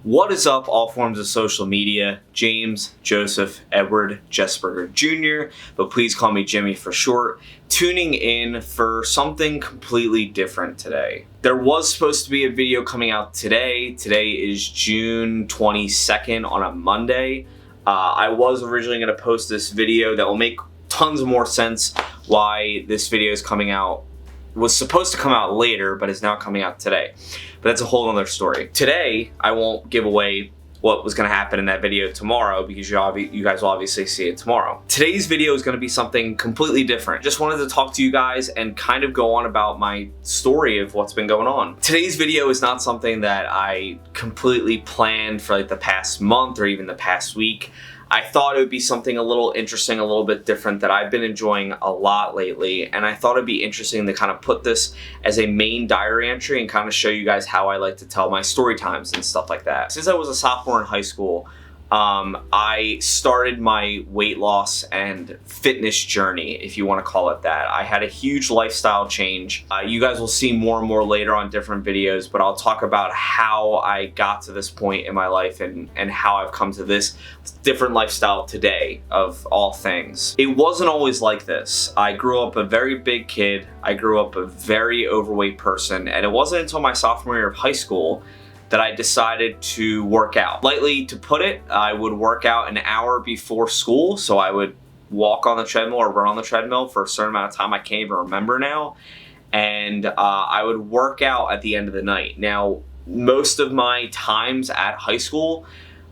What is up, all forms of social media? James Joseph Edward Jesperger Jr., but please call me Jimmy for short, tuning in for something completely different today. There was supposed to be a video coming out today. Today is June 22nd on a Monday. I was originally going to post this video that will make tons more sense why this video is coming out. Was supposed to come out later, but is now coming out today. But that's a whole other story. Today, I won't give away what was going to happen in that video tomorrow because you guys will obviously see it tomorrow. Today's video is going to be something completely different. Just wanted to talk to you guys and kind of go on about my story of what's been going on. Today's video is not something that I completely planned for like the past month or even the past week. I thought it would be something a little interesting, a little bit different that I've been enjoying a lot lately, and I thought it'd be interesting to kind of put this as a main diary entry and kind of show you guys how I like to tell my story times and stuff like that. Since I was a sophomore in high school, I started my weight loss and fitness journey, if you want to call it that. I had a huge lifestyle change. You guys will see more and more later on different videos, but I'll talk about how I got to this point in my life and how I've come to this different lifestyle today, of all things. It wasn't always like this. I grew up a very big kid. I grew up a very overweight person, and it wasn't until my sophomore year of high school that I decided to work out. Lightly to put it, I would work out an hour before school, so I would walk on the treadmill or run on the treadmill for a certain amount of time, I can't even remember now, and I would work out at the end of the night. Now, most of my times at high school,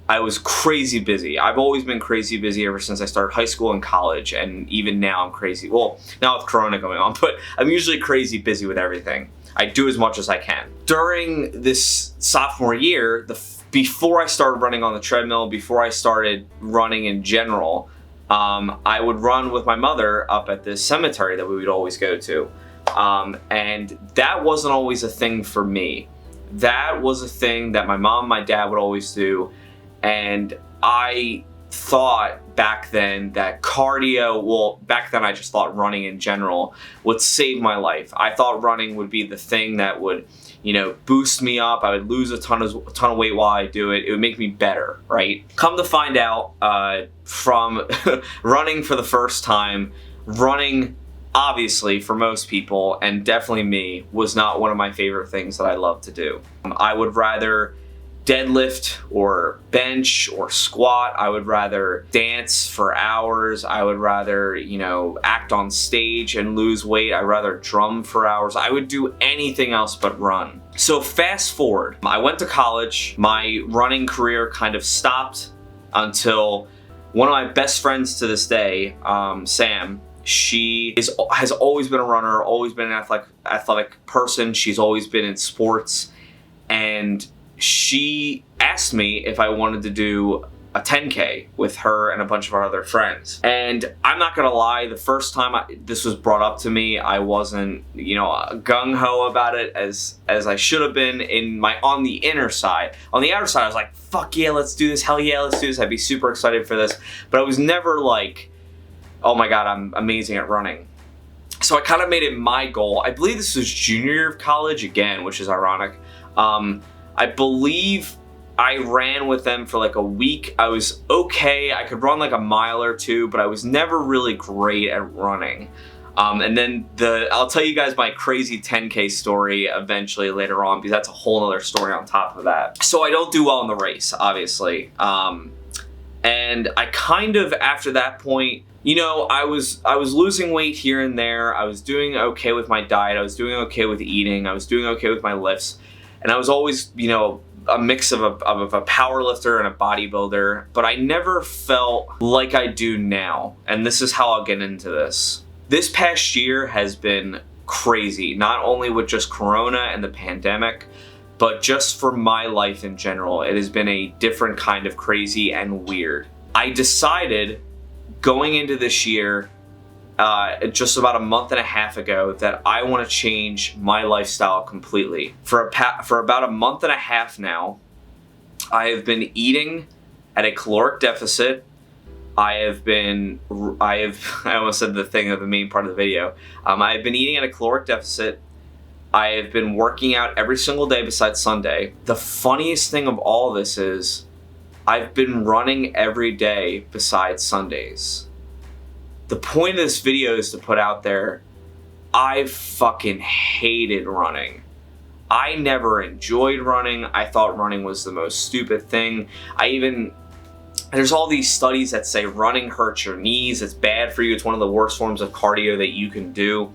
I was crazy busy. I've always been crazy busy ever since I started high school and college, and even now I'm crazy. Well, now with Corona going on, but I'm usually crazy busy with everything. I do as much as I can. During this sophomore year, before I started running on the treadmill, before I started running in general, I would run with my mother up at this cemetery that we would always go to. And that wasn't always a thing for me. That was a thing that my mom and my dad would always do. And I thought back then that cardio, well, back then I just thought running in general would save my life. I thought running would be the thing that would, boost me up. I would lose a ton of weight while I do it. It would make me better, right? Come to find out, from running for the first time, running obviously for most people, and definitely me, was not one of my favorite things that I love to do. I would rather deadlift or bench or squat. I would rather dance for hours. I would rather, act on stage and lose weight. I'd rather drum for hours. I would do anything else but run. So fast forward, I went to college. My running career kind of stopped until one of my best friends to this day, Sam, she has always been a runner, always been an athletic person. She's always been in sports, and she asked me if I wanted to do a 10K with her and a bunch of our other friends. And I'm not gonna lie, the first time this was brought up to me, I wasn't, gung-ho about it as I should have been on the inner side. On the outer side, I was like, fuck yeah, let's do this, hell yeah, let's do this. I'd be super excited for this. But I was never like, oh my God, I'm amazing at running. So I kind of made it my goal. I believe this was junior year of college again, which is ironic. I believe I ran with them for like a week. I was okay. I could run like a mile or two, but I was never really great at running. And then I'll tell you guys my crazy 10K story eventually later on, because that's a whole other story on top of that. So I don't do well in the race, obviously. And I kind of, after that point, I was losing weight here and there. I was doing okay with my diet. I was doing okay with eating. I was doing okay with my lifts. And I was always, a mix of a power lifter and a bodybuilder, but I never felt like I do now. And this is how I'll get into this. This past year has been crazy, not only with just Corona and the pandemic, but just for my life in general. It has been a different kind of crazy and weird. I decided going into this year, just about a month and a half ago, that I want to change my lifestyle completely. For about a month and a half now, I have been eating at a caloric deficit. I almost said the thing of the main part of the video. I've been eating at a caloric deficit. I have been working out every single day besides Sunday. The funniest thing of all this is I've been running every day besides Sundays. The point of this video is to put out there, I fucking hated running. I never enjoyed running. I thought running was the most stupid thing. There's all these studies that say running hurts your knees. It's bad for you. It's one of the worst forms of cardio that you can do.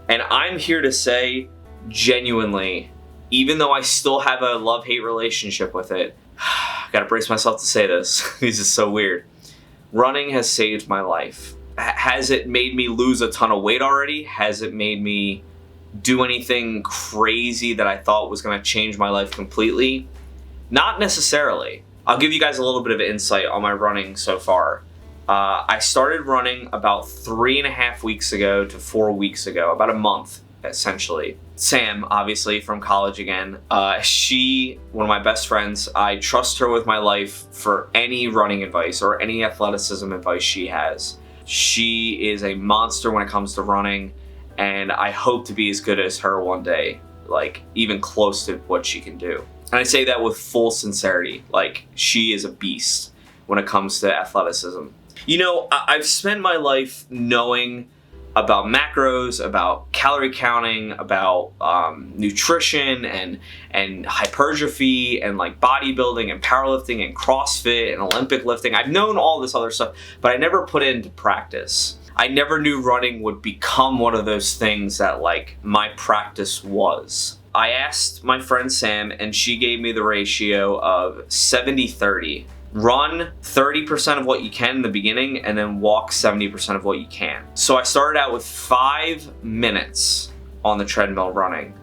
And I'm here to say, genuinely, even though I still have a love-hate relationship with it, I gotta brace myself to say this. This is so weird. Running has saved my life. Has it made me lose a ton of weight already? Has it made me do anything crazy that I thought was going to change my life completely? Not necessarily. I'll give you guys a little bit of insight on my running so far. I started running about 3.5 weeks ago to 4 weeks ago, about a month essentially. Sam, obviously from college again, she, one of my best friends, I trust her with my life for any running advice or any athleticism advice she has. She is a monster when it comes to running, and I hope to be as good as her one day, like even close to what she can do. And I say that with full sincerity, like she is a beast when it comes to athleticism. You know, I've spent my life knowing about macros, about calorie counting, about nutrition and hypertrophy and like bodybuilding and powerlifting and CrossFit and Olympic lifting. I've known all this other stuff, but I never put it into practice. I never knew running would become one of those things that like my practice was. I asked my friend Sam and she gave me the ratio of 70-30. Run 30% of what you can in the beginning and then walk 70% of what you can. So I started out with 5 minutes on the treadmill running.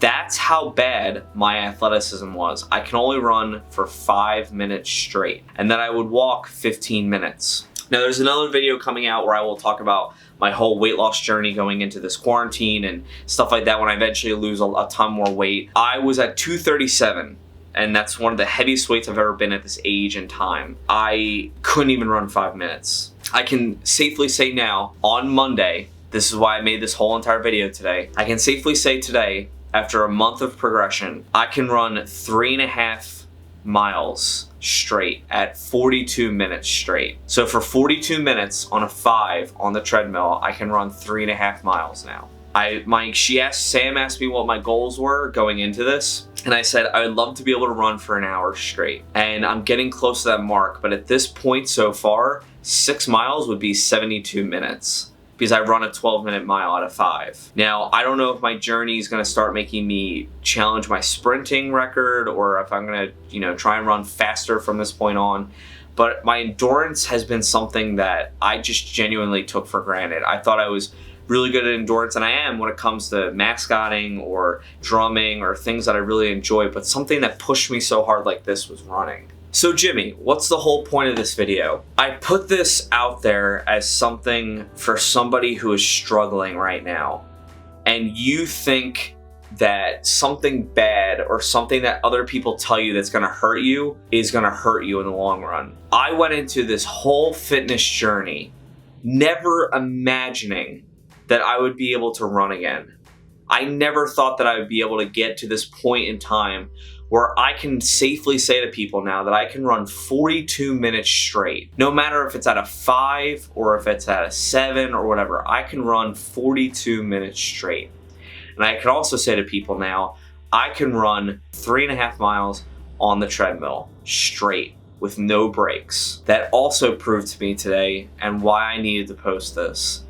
That's how bad my athleticism was. I can only run for 5 minutes straight, and then I would walk 15 minutes. Now there's another video coming out where I will talk about my whole weight loss journey going into this quarantine and stuff like that when I eventually lose a ton more weight. I was at 237. And that's one of the heaviest weights I've ever been at this age and time. I couldn't even run 5 minutes. I can safely say now, on Monday, this is why I made this whole entire video today, I can safely say today, after a month of progression, I can run 3.5 miles straight at 42 minutes straight. So for 42 minutes on a 5 on the treadmill, I can run 3.5 miles now. Sam asked me what my goals were going into this, and I said I would love to be able to run for an hour straight. And I'm getting close to that mark, but at this point so far, 6 miles would be 72 minutes because I run a 12-minute mile out of 5. Now, I don't know if my journey is going to start making me challenge my sprinting record or if I'm going to, try and run faster from this point on. But my endurance has been something that I just genuinely took for granted. I thought I was really good at endurance, and I am when it comes to mascotting or drumming or things that I really enjoy, but something that pushed me so hard like this was running. So Jimmy, what's the whole point of this video? I put this out there as something for somebody who is struggling right now, and you think that something bad or something that other people tell you that's gonna hurt you is gonna hurt you in the long run. I went into this whole fitness journey never imagining that I would be able to run again. I never thought that I would be able to get to this point in time where I can safely say to people now that I can run 42 minutes straight. No matter if it's at a 5 or if it's at a 7 or whatever, I can run 42 minutes straight. And I can also say to people now, I can run 3.5 miles on the treadmill straight with no breaks. That also proved to me today, and why I needed to post this,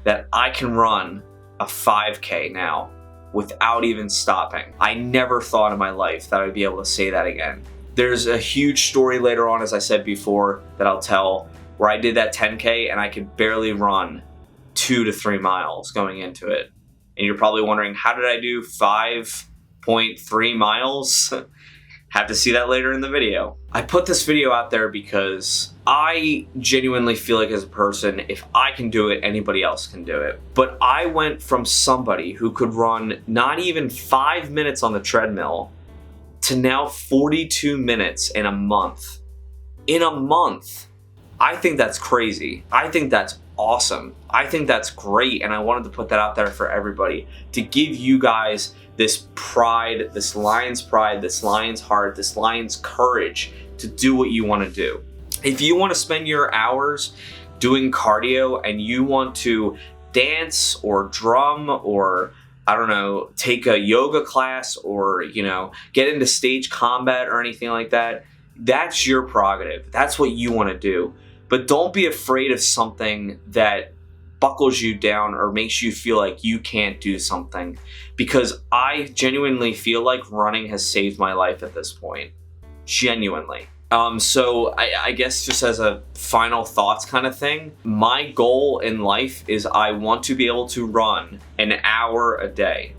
that I can run a 5K now without even stopping. I never thought in my life that I'd be able to say that again. There's a huge story later on, as I said before, that I'll tell, where I did that 10K and I could barely run 2 to 3 miles going into it. And you're probably wondering, how did I do 5.3 miles? Have to see that later in the video. I put this video out there because I genuinely feel like as a person, if I can do it, anybody else can do it. But I went from somebody who could run not even 5 minutes on the treadmill to now 42 minutes in a month. In a month. I think that's crazy. I think that's awesome. I think that's great, and I wanted to put that out there for everybody to give you guys this pride, this lion's pride, this lion's heart, this lion's courage to do what you want to do. If you want to spend your hours doing cardio and you want to dance or drum or, I don't know, take a yoga class or, you know, get into stage combat or anything like that, that's your prerogative. That's what you want to do. But don't be afraid of something that buckles you down or makes you feel like you can't do something, because I genuinely feel like running has saved my life at this point. Genuinely. So I guess just as a final thoughts kind of thing, my goal in life is I want to be able to run an hour a day.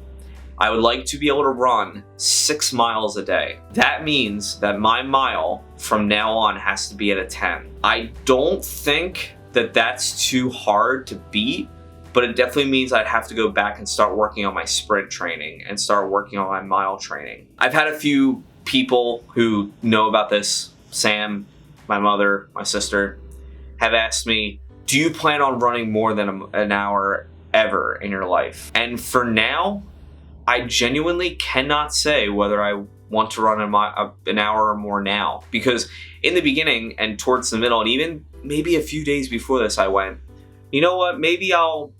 I would like to be able to run 6 miles a day. That means that my mile from now on has to be at a 10. I don't think that that's too hard to beat, but it definitely means I'd have to go back and start working on my sprint training and start working on my mile training. I've had a few people who know about this, Sam, my mother, my sister, have asked me, do you plan on running more than an hour ever in your life? And for now, I genuinely cannot say whether I want to run an hour or more now, because in the beginning and towards the middle and even maybe a few days before this, I went, you know what, maybe I'll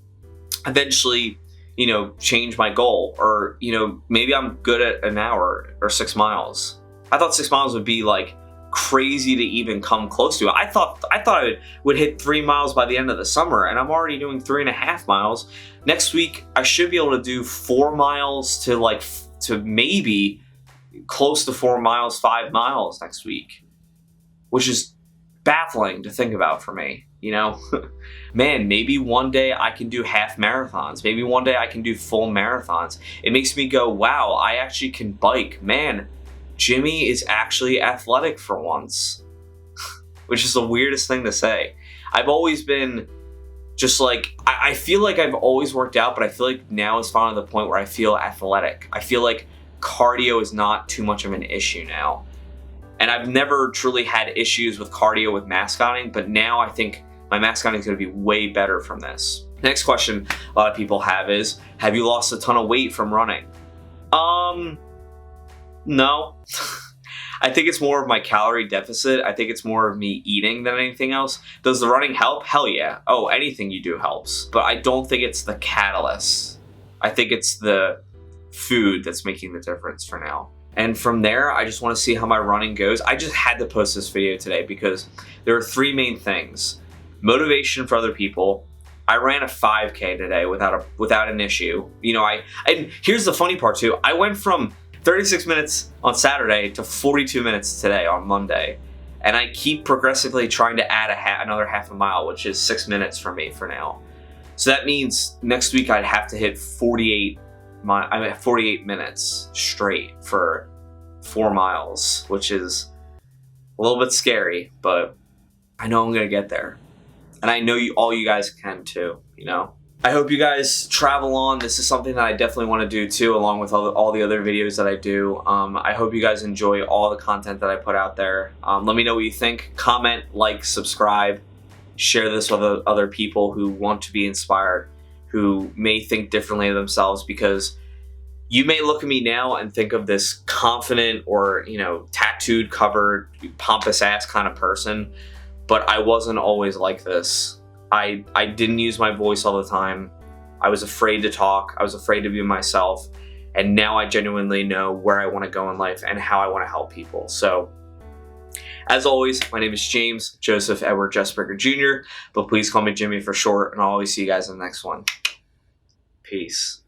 eventually, you know, change my goal, or, you know, maybe I'm good at an hour or 6 miles. I thought 6 miles would be like crazy to even come close to it. I thought I would hit 3 miles by the end of the summer, and I'm already doing 3.5 miles. Next week, I should be able to do 4 miles to maybe close to 4 miles, 5 miles next week, which is baffling to think about for me, you know? Man, maybe one day I can do half marathons. Maybe one day I can do full marathons. It makes me go, wow, I actually can bike. Man, Jimmy is actually athletic for once, which is the weirdest thing to say. I've always been just like, I feel like I've always worked out, but I feel like now is finally the point where I feel athletic. I feel like cardio is not too much of an issue now. And I've never truly had issues with cardio with mascoting, but now I think my mascoting is going to be way better from this. Next question a lot of people have is, have you lost a ton of weight from running? No. I think it's more of my calorie deficit. I think it's more of me eating than anything else. Does the running help? Hell yeah. Oh, anything you do helps. But I don't think it's the catalyst. I think it's the food that's making the difference for now. And from there, I just want to see how my running goes. I just had to post this video today because there are 3 main things. Motivation for other people. I ran a 5K today without an issue. You know, and here's the funny part too. I went from 36 minutes on Saturday to 42 minutes today on Monday. And I keep progressively trying to add another half a mile, which is 6 minutes for me for now. So that means next week I'd have to hit 48 minutes straight for 4 miles, which is a little bit scary, but I know I'm gonna get there. And I know all you guys can too, you know? I hope you guys travel on. This is something that I definitely want to do too, along with all the other videos that I do. I hope you guys enjoy all the content that I put out there. Let me know what you think. Comment, like, subscribe, share this with other people who want to be inspired, who may think differently of themselves, because you may look at me now and think of this confident or, you know, tattooed, covered, pompous ass kind of person, but I wasn't always like this. I didn't use my voice all the time. I was afraid to talk. I was afraid to be myself. And now I genuinely know where I want to go in life and how I want to help people. So, as always, my name is James Joseph Edward Jesperger Jr., but please call me Jimmy for short, and I'll always see you guys in the next one. Peace.